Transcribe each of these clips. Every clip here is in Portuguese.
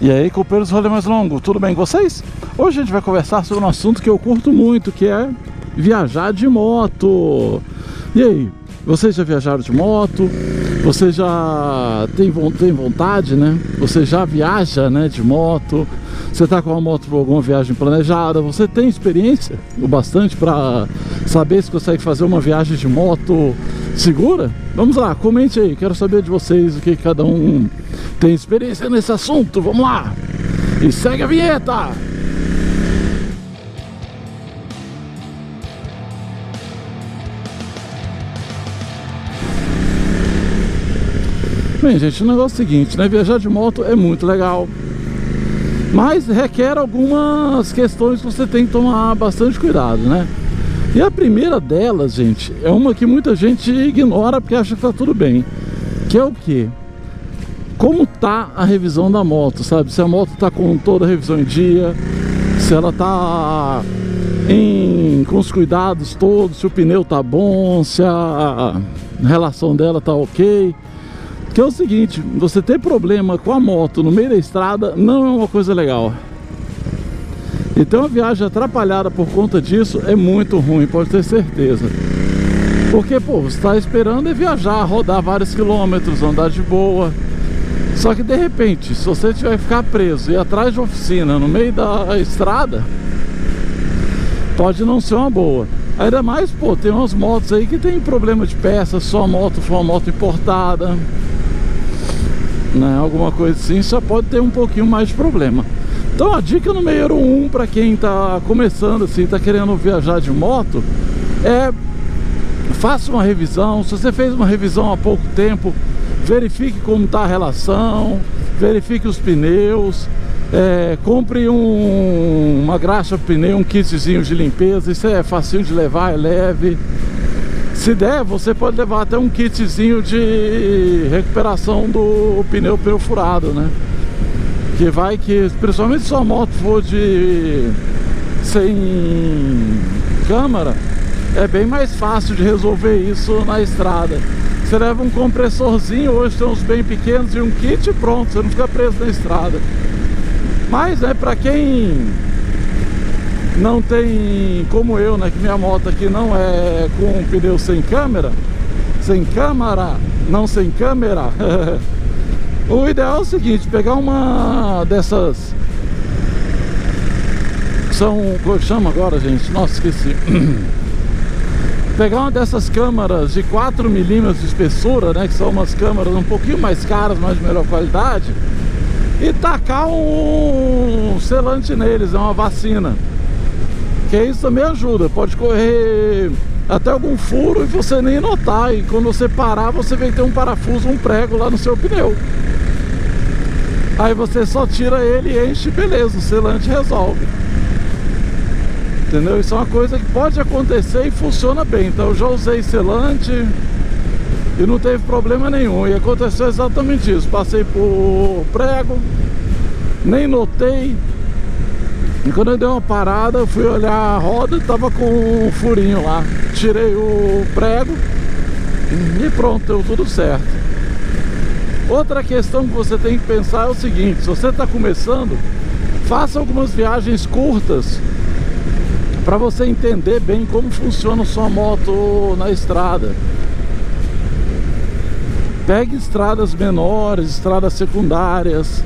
E aí, copeiros, rolê mais longo, tudo bem com vocês? Hoje a gente vai conversar sobre um assunto que eu curto muito, que é viajar de moto. E aí, vocês já viajaram de moto? Você já tem vontade, né? Você já viaja, né, de moto? Você tá com uma moto para alguma viagem planejada? Você tem experiência o bastante para saber se consegue fazer uma viagem de moto segura? Vamos lá, comente aí, quero saber de vocês o que cada um tem experiência nesse assunto. Vamos lá! E segue a vinheta! Bem, gente, o negócio é o seguinte, né? Viajar de moto é muito legal, mas requer algumas questões que você tem que tomar bastante cuidado, né? E a primeira delas, gente, é uma que muita gente ignora porque acha que tá tudo bem, que é o quê? Como tá a revisão da moto, sabe? Se a moto tá com toda a revisão em dia, se ela tá com os cuidados todos, se o pneu tá bom, se a relação dela tá ok. Que é o seguinte, você ter problema com a moto no meio da estrada não é uma coisa legal. Então a viagem atrapalhada por conta disso é muito ruim, pode ter certeza. Porque, pô, você está esperando viajar, rodar vários quilômetros, andar de boa. Só que de repente, se você tiver que ficar preso e ir atrás de oficina no meio da estrada, pode não ser uma boa. Ainda mais, pô, tem umas motos aí que tem problema de peças, se a moto for uma moto importada, né, alguma coisa assim, já pode ter um pouquinho mais de problema. Então a dica número 1 para quem tá começando assim, tá querendo viajar de moto, é faça uma revisão. Se você fez uma revisão há pouco tempo, verifique como tá a relação, verifique os pneus, compre uma graxa pneu, um kitzinho de limpeza. Isso é facinho de levar, é leve. Se der, você pode levar até um kitzinho de recuperação do pneu perfurado, né? Que vai que, principalmente se sua moto for sem câmara, é bem mais fácil de resolver isso na estrada. Você leva um compressorzinho, hoje tem uns bem pequenos, e um kit, pronto, você não fica preso na estrada. Mas, né, pra quem não tem, como eu, né, que minha moto aqui não é com pneu sem câmera, o ideal é o seguinte, pegar uma dessas, como chama agora, gente? Nossa, esqueci. Pegar uma dessas câmeras de 4 milímetros de espessura, né, que são umas câmeras um pouquinho mais caras, mas de melhor qualidade, e tacar um selante neles, é uma vacina. Que isso também ajuda, pode correr até algum furo e você nem notar, e quando você parar você vê que tem um parafuso, um prego lá no seu pneu. Aí você só tira ele e enche, beleza, o selante resolve. Entendeu? Isso é uma coisa que pode acontecer e funciona bem. Então eu já usei selante e não teve problema nenhum. E aconteceu exatamente isso. Passei por prego, nem notei. E quando eu dei uma parada, eu fui olhar a roda e tava com um furinho lá. Tirei o prego e pronto, deu tudo certo. Outra questão que você tem que pensar é o seguinte: se você está começando, faça algumas viagens curtas para você entender bem como funciona a sua moto na estrada. Pegue estradas menores, estradas secundárias,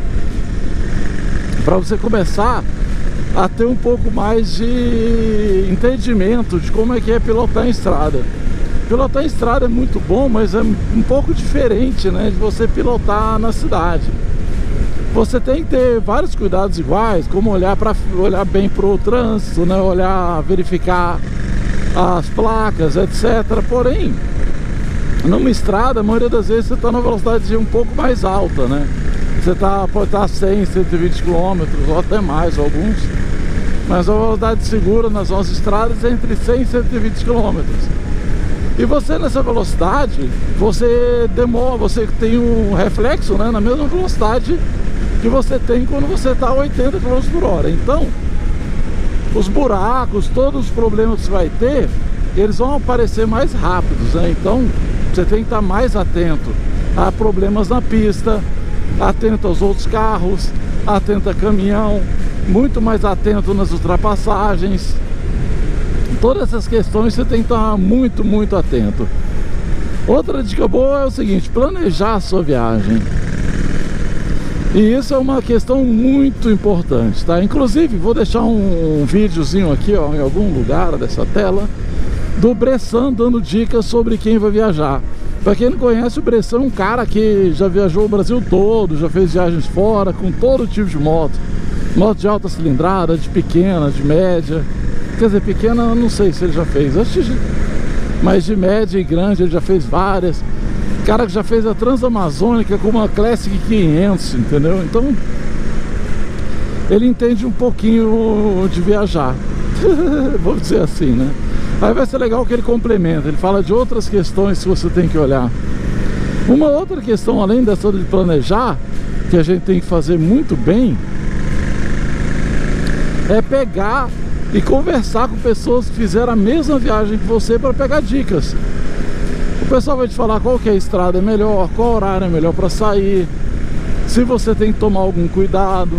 para você começar a ter um pouco mais de entendimento de como é que é pilotar em estrada. Pilotar em estrada é muito bom, mas é um pouco diferente, né, de você pilotar na cidade. Você tem que ter vários cuidados iguais, como olhar bem para o trânsito, né, verificar as placas, etc. Porém, numa estrada, a maioria das vezes você está numa velocidade um pouco mais alta, né? Você pode estar a 100, 120 km ou até mais, alguns. Mas a velocidade segura nas nossas estradas é entre 100 e 120 km. E você nessa velocidade, você tem um reflexo, né, na mesma velocidade que você tem quando você está a 80 km por hora. Então, os buracos, todos os problemas que você vai ter, eles vão aparecer mais rápidos, né? Então, você tem que estar mais atento a problemas na pista, atento aos outros carros, atento a caminhão, muito mais atento nas ultrapassagens. Todas essas questões você tem que estar muito, muito atento. Outra dica boa é o seguinte: planejar a sua viagem. E isso é uma questão muito importante, tá? Inclusive, vou deixar um videozinho aqui, ó, em algum lugar dessa tela, do Bressan dando dicas sobre quem vai viajar. Para quem não conhece, o Bressan é um cara que já viajou o Brasil todo, já fez viagens fora com todo tipo de moto. Moto de alta cilindrada, de pequena, de média. Quer dizer, pequena eu não sei se ele já fez, mas de média e grande ele já fez várias. Cara que já fez a Transamazônica com uma Classic 500, entendeu? Então ele entende um pouquinho de viajar. Vou dizer assim, né? Aí vai ser legal que ele complementa. Ele fala de outras questões que você tem que olhar. Uma outra questão, além dessa de planejar, que a gente tem que fazer muito bem, é pegar e conversar com pessoas que fizeram a mesma viagem que você para pegar dicas. O pessoal vai te falar qual que é a estrada melhor, qual horário é melhor para sair, se você tem que tomar algum cuidado,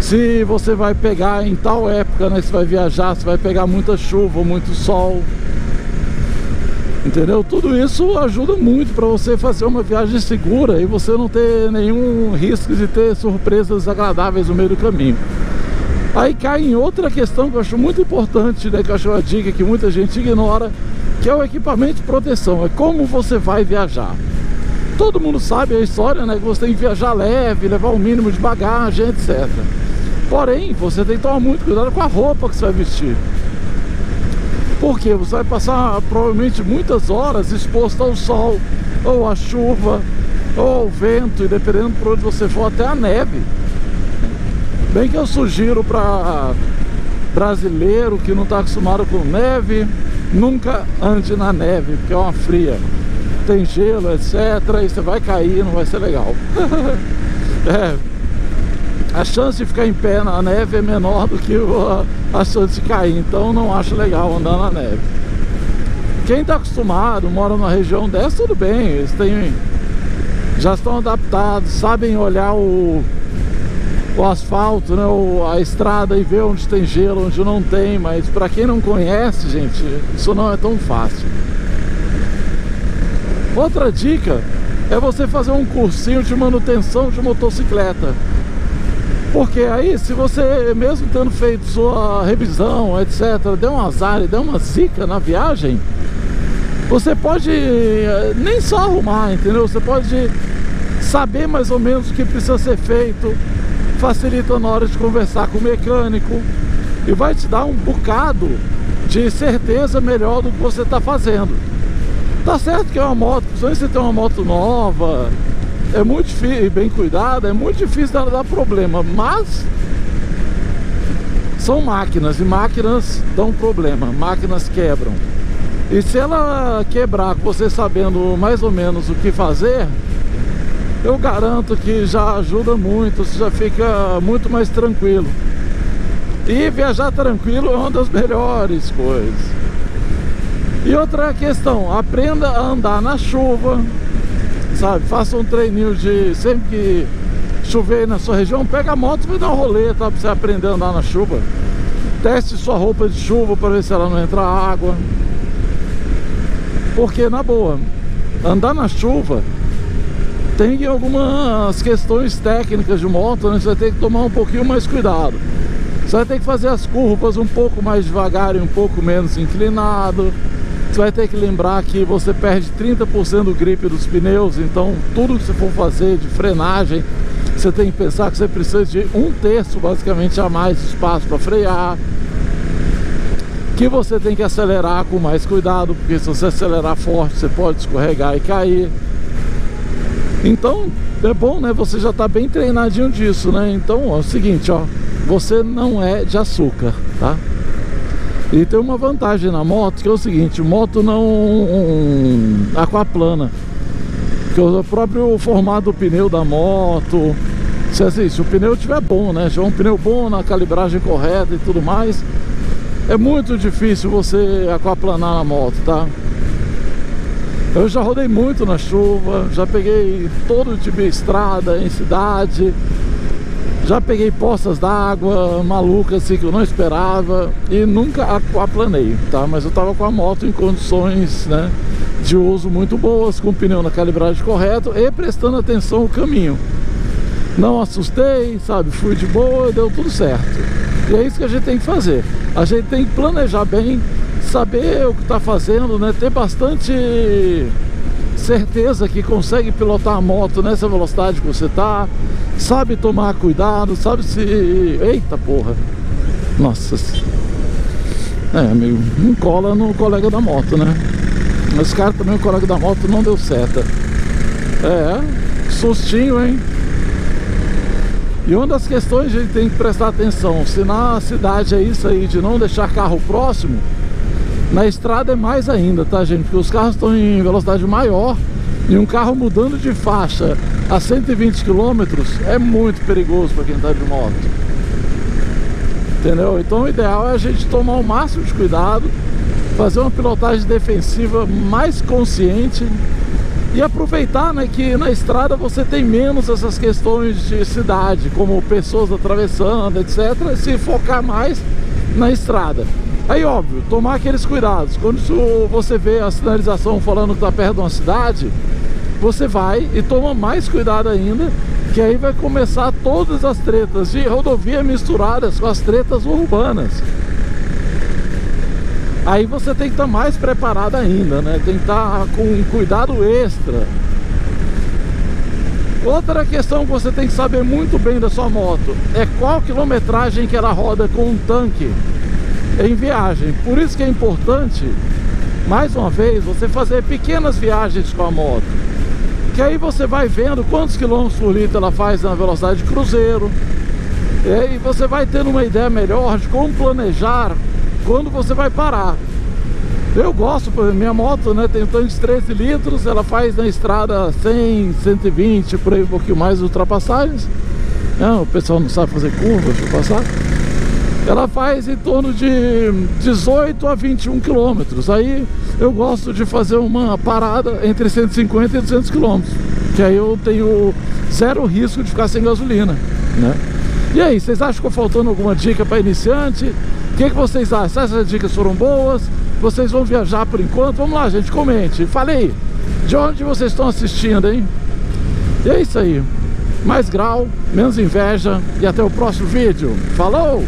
se você vai pegar em tal época, né, se vai viajar, se vai pegar muita chuva ou muito sol. Entendeu? Tudo isso ajuda muito para você fazer uma viagem segura e você não ter nenhum risco de ter surpresas desagradáveis no meio do caminho. Aí cai em outra questão que eu acho muito importante, né, que eu acho uma dica que muita gente ignora, que é o equipamento de proteção. É como você vai viajar. Todo mundo sabe a história, né, que você tem que viajar leve, levar o mínimo de bagagem, etc. Porém, você tem que tomar muito cuidado com a roupa que você vai vestir. Porque você vai passar provavelmente muitas horas exposto ao sol, ou à chuva, ou ao vento, e dependendo por onde você for, até a neve. Bem que eu sugiro para brasileiro que não está acostumado com neve, nunca ande na neve, porque é uma fria. Tem gelo, etc. E você vai cair, não vai ser legal. A chance de ficar em pé na neve é menor do que a chance de cair. Então não acho legal andar na neve. Quem está acostumado, mora numa região dessa, tudo bem. Eles já estão adaptados, sabem olhar o asfalto, né, a estrada, e ver onde tem gelo, onde não tem. Mas para quem não conhece, gente, isso não é tão fácil. Outra dica é você fazer um cursinho de manutenção de motocicleta. Porque aí, se você, mesmo tendo feito sua revisão, etc., deu um azar e deu uma zica na viagem, você pode nem só arrumar, entendeu? Você pode saber mais ou menos o que precisa ser feito, facilita na hora de conversar com o mecânico e vai te dar um bocado de certeza melhor do que você está fazendo. Tá certo que é uma moto, se você tem uma moto nova, é muito difícil, bem cuidada, é muito difícil dar problema, mas são máquinas e máquinas dão problema, máquinas quebram. E se ela quebrar com você sabendo mais ou menos o que fazer, eu garanto que já ajuda muito, você já fica muito mais tranquilo. E viajar tranquilo é uma das melhores coisas. E outra questão, aprenda a andar na chuva, sabe? Faça um treininho de sempre que chover na sua região, pega a moto e vai dar um rolê, tá? Pra você aprender a andar na chuva. Teste sua roupa de chuva para ver se ela não entra água. Porque, na boa, andar na chuva tem algumas questões técnicas de moto, né? Você vai ter que tomar um pouquinho mais cuidado. Você vai ter que fazer as curvas um pouco mais devagar e um pouco menos inclinado. Você vai ter que lembrar que você perde 30% do grip dos pneus. Então tudo que você for fazer de frenagem, você tem que pensar que você precisa de 1/3 basicamente a mais de espaço para frear. Que você tem que acelerar com mais cuidado, porque se você acelerar forte você pode escorregar e cair. Então é bom, né? Você já está bem treinadinho disso, né? Então ó, é o seguinte, ó, você não é de açúcar, tá? E tem uma vantagem na moto, que é o seguinte: moto não aquaplana, que o próprio formato do pneu da moto, se o pneu estiver bom, né? Se tiver um pneu bom, na calibragem correta e tudo mais, é muito difícil você aquaplanar na moto, tá? Eu já rodei muito na chuva, já peguei todo tipo de estrada em cidade, Já peguei poças d'água malucas assim que eu não esperava e nunca aquaplanei, tá? Mas eu tava com a moto em condições, né, de uso muito boas, com o pneu na calibragem correta e prestando atenção ao caminho. Não assustei, sabe? Fui de boa, deu tudo certo. E é isso que a gente tem que fazer. A gente tem que planejar bem, saber o que está fazendo, né? Ter bastante certeza que consegue pilotar a moto nessa velocidade que você tá, sabe tomar cuidado, sabe se... Eita porra! Nossa! Meio não cola no colega da moto, né? Mas cara também, o colega da moto não deu seta. Sustinho, hein? E uma das questões que a gente tem que prestar atenção, se na cidade é isso aí de não deixar carro próximo, na estrada é mais ainda, tá, gente? Porque os carros estão em velocidade maior e um carro mudando de faixa a 120 km é muito perigoso para quem está de moto. Entendeu? Então o ideal é a gente tomar o máximo de cuidado, fazer uma pilotagem defensiva mais consciente e aproveitar, né, que na estrada você tem menos essas questões de cidade, como pessoas atravessando, etc. E se focar mais na estrada. Aí, óbvio, tomar aqueles cuidados. Quando você vê a sinalização falando que está perto de uma cidade, você vai e toma mais cuidado ainda, que aí vai começar todas as tretas de rodovia misturadas com as tretas urbanas. Aí você tem que estar mais preparado ainda, né? Tem que estar com um cuidado extra. Outra questão que você tem que saber muito bem da sua moto é qual quilometragem que ela roda com um tanque em viagem. Por isso que é importante, mais uma vez, você fazer pequenas viagens com a moto, que aí você vai vendo quantos quilômetros por litro ela faz na velocidade de cruzeiro, e você vai tendo uma ideia melhor de como planejar quando você vai parar. Eu gosto, por exemplo, minha moto, né, tem um tanque de 13 litros, ela faz na estrada 100, 120, por aí um pouquinho mais de ultrapassagens. O pessoal não sabe fazer curva, deixa eu passar. Ela faz em torno de 18 a 21 quilômetros. Aí eu gosto de fazer uma parada entre 150 e 200 quilômetros, que aí eu tenho zero risco de ficar sem gasolina, né? E aí, vocês acham que ficou faltando alguma dica para iniciante? O que vocês acham? Essas dicas foram boas? Vocês vão viajar por enquanto? Vamos lá, gente, comente. Fale aí, de onde vocês estão assistindo, hein? E é isso aí. Mais grau, menos inveja e até o próximo vídeo. Falou!